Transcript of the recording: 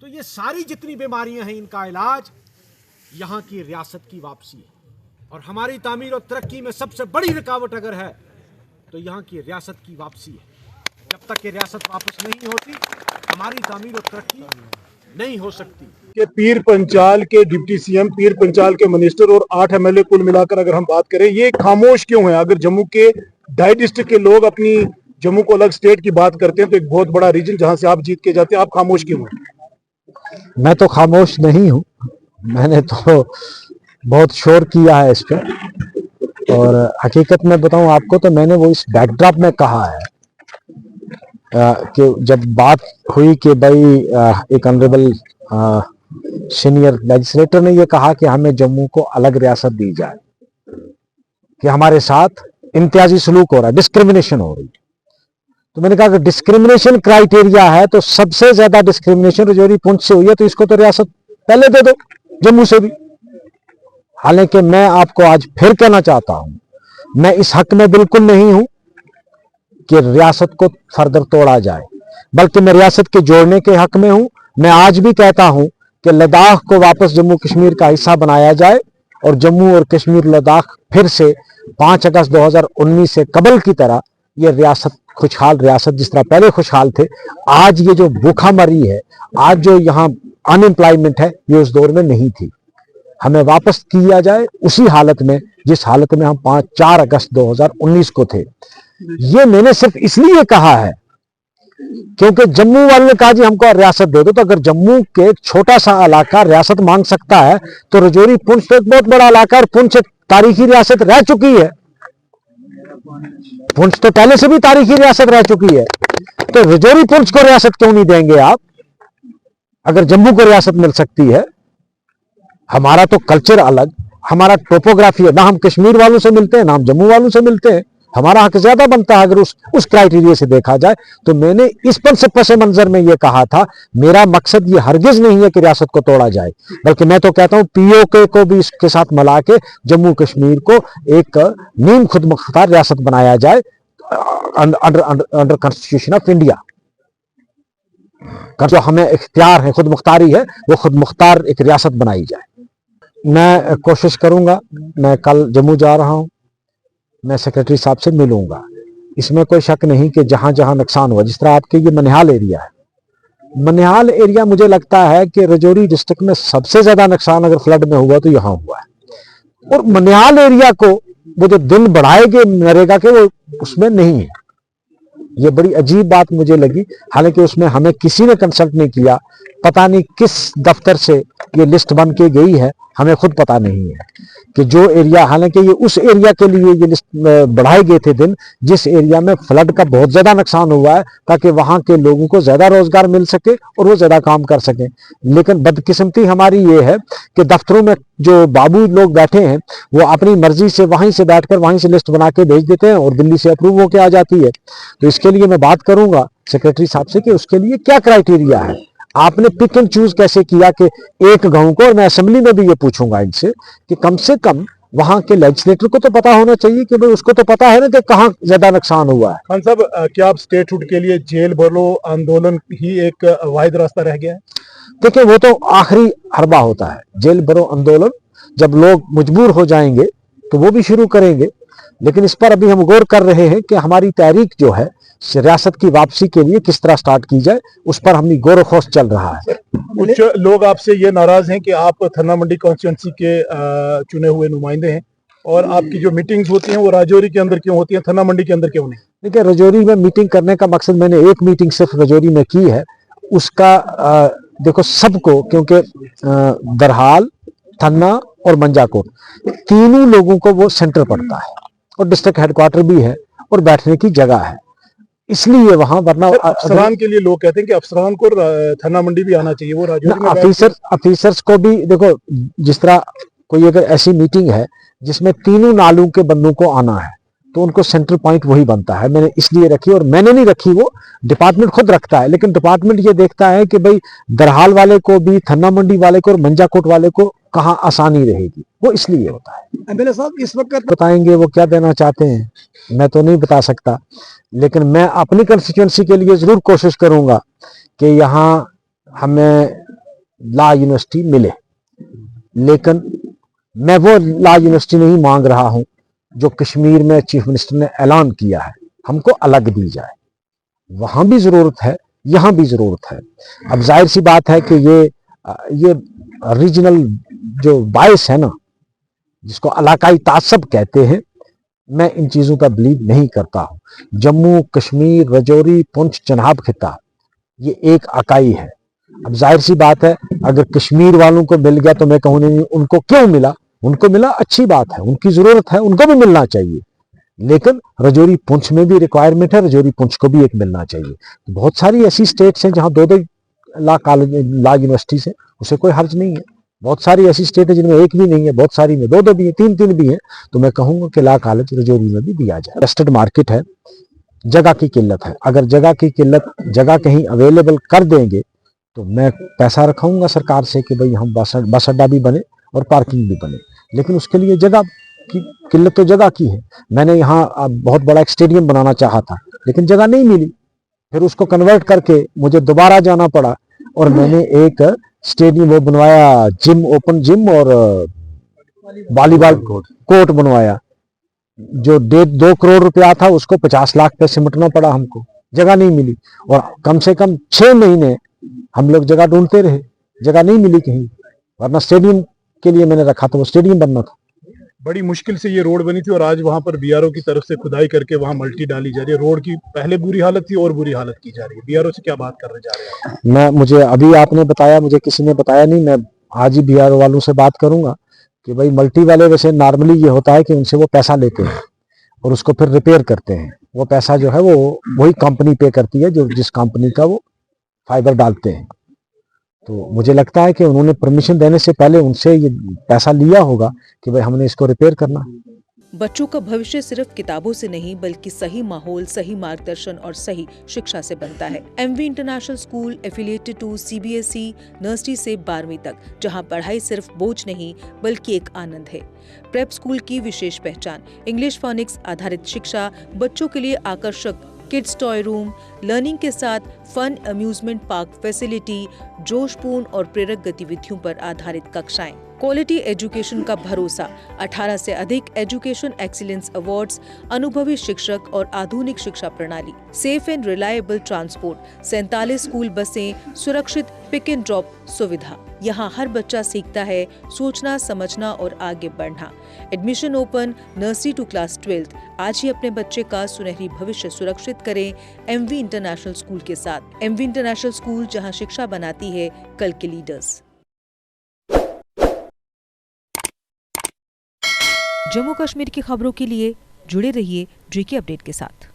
तो ये सारी जितनी बीमारियां हैं इनका इलाज यहाँ की रियासत की वापसी है। और हमारी तामीर और तरक्की में सबसे बड़ी रुकावट अगर है तो यहाँ की रियासत की वापसी है। जब तक ये रियासत वापस नहीं होती हमारी तामीर और तरक्की नहीं हो सकती। कि पीर पंचाल के डिप्टी सीएम, पीर पंचाल के मिनिस्टर और 8 एमएलए कुल मिलाकर अगर हम बात करें, ये खामोश क्यों है? अगर जम्मू के 2.5 डिस्ट्रिक्ट के लोग अपनी जम्मू को अलग स्टेट की बात करते हैं तो एक बहुत बड़ा रीजन जहां से आप जीत के जाते हैं, आप खामोश क्यों हैं? मैं तो खामोश नहीं हूं, मैंने तो बहुत शोर किया है इस पर। और हकीकत में बताऊं आपको तो मैंने वो इस बैकड्रॉप में कहा है कि जब बात हुई कि भाई एक ऑनरेबल सीनियर लेजिस्लेटर ने ये कहा कि हमें जम्मू को अलग रियासत दी जाए, कि हमारे साथ इम्तियाजी सलूक हो रहा है, डिस्क्रिमिनेशन हो रही है। तो मैंने कहा कि डिस्क्रिमिनेशन क्राइटेरिया है तो सबसे ज्यादा डिस्क्रिमिनेशन रजौरी पुंछ से हुई है, तो इसको तो रियासत पहले दे दो, जम्मू से भी। हालांकि मैं आपको आज फिर कहना चाहता हूं, मैं इस हक में बिल्कुल नहीं हूं कि रियासत को फर्दर तोड़ा जाए, बल्कि मैं रियासत के जोड़ने के हक में हूं। मैं आज भी कहता हूं कि लद्दाख को वापस जम्मू कश्मीर का हिस्सा बनाया जाए और जम्मू और कश्मीर लद्दाख फिर से 5 अगस्त 2019 से कबल की तरह ये रियासत, खुशहाल रियासत जिस तरह पहले खुशहाल थे, आज ये जो भूखामरी है, आज जो यहाँ अनएम्प्लॉयमेंट है, ये उस दौर में नहीं थी। हमें वापस किया जाए उसी हालत में जिस हालत में हम 4 अगस्त 2019 को थे। ये मैंने सिर्फ इसलिए कहा है क्योंकि जम्मू वालों ने कहा जी हमको रियासत दे दो, तो अगर जम्मू के छोटा सा इलाका रियासत मांग सकता है तो रजौरी पुंछ तो एक बहुत बड़ा इलाका है, पुंछ एक तारीखी रियासत रह चुकी है, पुंछ तो पहले से भी तारीखी रियासत रह चुकी है। तो रजौरी पुंछ को रियासत क्यों नहीं देंगे आप, अगर जम्मू को रियासत मिल सकती है? हमारा तो कल्चर अलग, हमारा टोपोग्राफी है, ना हम कश्मीर वालों से मिलते हैं ना हम जम्मू वालों से मिलते हैं, हमारा हक ज्यादा बनता है अगर उस क्राइटेरिया से देखा जाए। तो मैंने इस पर से पस मंजर में यह कहा था, मेरा मकसद ये हरगिज नहीं है कि रियासत को तोड़ा जाए, बल्कि मैं तो कहता हूं पीओके को भी इसके साथ मिला के जम्मू कश्मीर को एक नीम खुद मुख्तार रियासत बनाया जाए अंडर कॉन्स्टिट्यूशन ऑफ इंडिया। जो हमें इख्तियार है, खुद मुख्तारी है, वो खुद मुख्तार एक रियासत बनाई जाए। मैं कोशिश करूंगा, मैं कल जम्मू जा रहा हूं, मैं सेक्रेटरी साहब से मिलूंगा। इसमें कोई शक नहीं कि जहां जहां नुकसान हुआ, जिस तरह आपके ये मनिहाल एरिया है, मनिहाल एरिया मुझे लगता है कि रजौरी डिस्ट्रिक्ट में सबसे ज्यादा नुकसान अगर फ्लड में हुआ तो यहां हुआ है। और मनिहाल एरिया को वो जो दिन बढ़ाएंगे नरेगा के, वो उसमें नहीं है। ये बड़ी अजीब बात मुझे लगी, हालांकि उसमें हमें किसी ने कंसल्ट नहीं किया, पता नहीं किस दफ्तर से ये लिस्ट बन के गई है, हमें खुद पता नहीं है कि जो एरिया, हालांकि ये उस एरिया के लिए ये लिस्ट बढ़ाए गए थे दिन जिस एरिया में फ्लड का बहुत ज्यादा नुकसान हुआ है, ताकि वहां के लोगों को ज्यादा रोजगार मिल सके और वो ज्यादा काम कर सके। लेकिन बदकिस्मती हमारी ये है कि दफ्तरों में जो बाबू लोग बैठे हैं वो अपनी मर्जी से वहीं से बैठकर वहीं से लिस्ट बना के भेज देते हैं और दिल्ली से अप्रूव होके आ जाती है। तो इसके लिए मैं बात करूंगा सेक्रेटरी साहब से कि उसके लिए क्या क्राइटेरिया है, आपने पिक एंड चूज कैसे किया कि एक गांव को, और मैं असेंबली में भी ये पूछूंगा इनसे कि कम से कम वहां के लेजिस्लेटर को तो पता होना चाहिए कि भाई उसको तो पता है ना कि कहाँ ज्यादा नुकसान हुआ है। खान साहब, क्या आप स्टेटहुड के लिए जेल भरो आंदोलन ही एक वाहिद रास्ता रह गया है? देखिए, वो तो आखिरी हरबा होता है, जेल भरो आंदोलन जब लोग मजबूर हो जाएंगे तो वो भी शुरू करेंगे। लेकिन इस पर अभी हम गौर कर रहे हैं कि हमारी तहरीक जो है रियासत की वापसी के लिए किस तरह स्टार्ट की जाए, उस पर हमारी गौर खोज चल रहा है। कुछ लोग आपसे ये नाराज हैं कि आप थन्ना मंडी कॉन्स्टिट्यूंसी के चुने हुए नुमाइंदे हैं और आपकी जो मीटिंग्स होती हैं वो राजौरी के अंदर क्यों होती हैं, थन्ना मंडी के अंदर क्यों नहीं? देखिए, रजौरी में मीटिंग करने का मकसद, मैंने एक मीटिंग सिर्फ रजौरी में की है, उसका देखो सबको, क्योंकि दरहाल, थन्ना और मंजाकोट तीनों लोगों को वो सेंटर पड़ता है और डिस्ट्रिक्ट हेडक्वार्टर भी है और बैठने की जगह है, इसलिए वहां, वरना अफसरान के लिए लोग कहते हैं कि अफसरान को थन्ना मंडी भी आना चाहिए, वो राजौरी में ऑफिसर्स को भी देखो, जिस तरह कोई अगर ऐसी मीटिंग है जिसमें तीनों नालों के बंदों को आना है तो उनको सेंट्रल पॉइंट वही बनता है। मैंने इसलिए रखी, और मैंने नहीं रखी, वो डिपार्टमेंट खुद रखता है, लेकिन डिपार्टमेंट ये देखता है कि भाई दरहाल वाले को भी, थन्ना मंडी वाले को और मंजाकोट वाले को कहाँ आसानी रहेगी, वो इसलिए होता है। एमएलए साहब, इस वक्त बताएंगे वो क्या देना चाहते हैं, मैं तो नहीं बता सकता, लेकिन मैं अपनी कंस्टिट्यूएंसी के लिए जरूर कोशिश करूंगा कि यहाँ हमें लॉ यूनिवर्सिटी मिले, लेकिन मैं वो लॉ यूनिवर्सिटी नहीं मांग रहा हूं जो कश्मीर में चीफ मिनिस्टर ने ऐलान किया है, हमको अलग दी जाए। वहां भी जरूरत है, यहां भी जरूरत है। अब जाहिर सी बात है कि ये रीजनल जो बायस है ना, जिसको इलाकाई तासब कहते हैं, मैं इन चीजों का बिलीव नहीं करता हूं। जम्मू कश्मीर, रजौरी, पुंछ, चनाब खिता ये एक इकाई है। अब जाहिर सी बात है, अगर कश्मीर वालों को मिल गया तो मैं कहूँ नहीं, उनको क्यों मिला, उनको मिला अच्छी बात है, उनकी जरूरत है, उनको भी मिलना चाहिए। लेकिन रजौरी पुंछ में भी रिक्वायरमेंट है, रजौरी पुंछ को भी एक मिलना चाहिए। बहुत सारी ऐसी स्टेट्स हैं जहां दो दो लॉ कॉलेज, लॉ यूनिवर्सिटीज है, उसे कोई हर्ज नहीं है। बहुत सारी ऐसी स्टेट है जिनमें एक भी नहीं है, बहुत सारी में दो दो भी है, तीन तीन भी है। तो मैं कहूंगा कि लॉ कॉलेज रजौरी में भी दिया जाए। टेस्टेड मार्केट है, जगह की किल्लत है। अगर जगह की किल्लत, जगह कहीं अवेलेबल कर देंगे तो मैं पैसा रखाऊंगा सरकार से कि भाई हम बस अड्डा भी बने और पार्किंग भी बने। लेकिन उसके लिए जगह की किल्लत तो जगह की है। मैंने यहाँ बहुत बड़ा एक स्टेडियम बनाना चाहा था, लेकिन जगह नहीं मिली। फिर उसको कन्वर्ट करके मुझे दोबारा जाना पड़ा और मैंने एक स्टेडियम वो बनवाया, जिम, ओपन जिम और वॉलीबॉल कोर्ट बनवाया। जो 2 करोड़ रुपया था उसको 50 लाख पे सिमटना पड़ा हमको, जगह नहीं मिली। और कम से कम 6 महीने हम लोग जगह ढूंढते रहे, जगह नहीं मिली कहीं। वरना स्टेडियम के लिए मैंने रखा था, वो स्टेडियम बनना था। बड़ी मुश्किल से ये रोड बनी थी और आज वहां पर बीआरओ की तरफ से खुदाई करके वहां मल्टी डाली जा रही है। रोड की पहले बुरी हालत थी और बुरी हालत की जा रही है। बीआरओ से क्या बात करने जा रहे हैं? मुझे अभी आपने बताया, मुझे किसी ने बताया नहीं। मैं आज ही बीआरओ वालों से बात करूंगा कि भाई मल्टी वाले, वैसे नॉर्मली ये होता है कि उनसे वो पैसा लेते हैं और उसको फिर रिपेयर करते हैं। वो पैसा जो है वो वही कंपनी पे करती है, जो जिस कंपनी का वो फाइबर डालते हैं। तो मुझे लगता है कि उन्होंने परमिशन देने से पहले उनसे ये पैसा लिया होगा कि भाई हमने इसको रिपेयर करना। बच्चों का भविष्य सिर्फ किताबों से नहीं बल्कि सही माहौल, सही मार्गदर्शन और सही शिक्षा से बनता है। MV international school affiliated to CBSE nursery से 12वीं तक, जहां पढ़ाई सिर्फ बोझ नहीं बल्कि एक आनंद है। प्रेप स्कूल की विशेष पहचान इंग्लिश फोनिक्स आधारित शिक्षा, बच्चों के लिए आकर्षक किड्स टॉय रूम, लर्निंग के साथ फन अम्यूजमेंट पार्क फैसिलिटी, जोशपूर्ण और प्रेरक गतिविधियों पर आधारित कक्षाएं, क्वालिटी एजुकेशन का भरोसा, 18 से अधिक एजुकेशन एक्सीलेंस अवार्ड्स, अनुभवी शिक्षक और आधुनिक शिक्षा प्रणाली, safe and reliable transport, 47 school बसें, सुरक्षित पिक एंड ड्रॉप सुविधा। यहाँ हर बच्चा सीखता है सोचना, समझना और आगे बढ़ना। Admission open nursery to class 12। आज ही अपने बच्चे का सुनहरी भविष्य सुरक्षित करें एमवी इंटरनेशनल स्कूल के साथ। एमवी इंटरनेशनल स्कूल, जहाँ शिक्षा बनाती है कल के लीडर्स। जम्मू कश्मीर की खबरों के लिए जुड़े रहिए जेके अपडेट के साथ।